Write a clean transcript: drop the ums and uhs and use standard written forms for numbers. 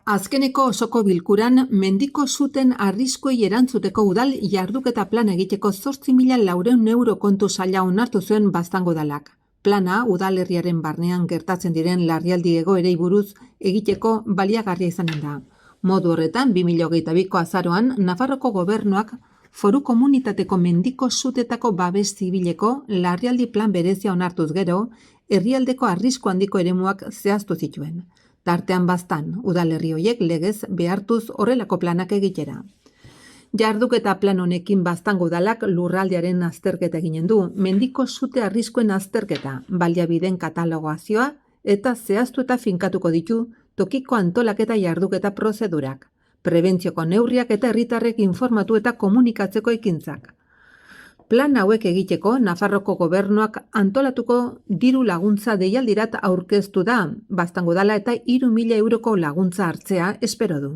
Azkeneko osoko bilkuran, mendiko zuten arriskuei erantzuteko udal jarduketa plan egiteko 8.400 euro kontu saila onartu zuen Baztango udalak. Plana, udalerriaren barnean gertatzen diren larrialdi egoerei buruz egiteko baliagarria izanen da. Modu horretan, 2022ko azaroan, Nafarroko gobernuak foru komunitateko mendiko zutetako babes zibileko larrialdi plan berezia onartuz gero, herrialdeko arrisku handiko eremuak zehaztu zituen. Tartean Baztan, udalerri horiek legez behartuz horrelako planak egitera. Jarduketa plan honekin Baztango udalak lurraldearen azterketa eginen du, mendiko zute arriskuen azterketa, baliabideen katalogazioa eta zehaztu eta finkatuko ditu tokiko antolaketa jarduketa prozedurak, prebentzioko neurriak eta herritarrek informatu eta komunikatzeko ekintzak. Plan hauek egiteko, Nafarroko gobernuak antolatuko diru laguntza deialdirat aurkeztu da, Baztango udala eta 3.000 euroko laguntza hartzea espero du.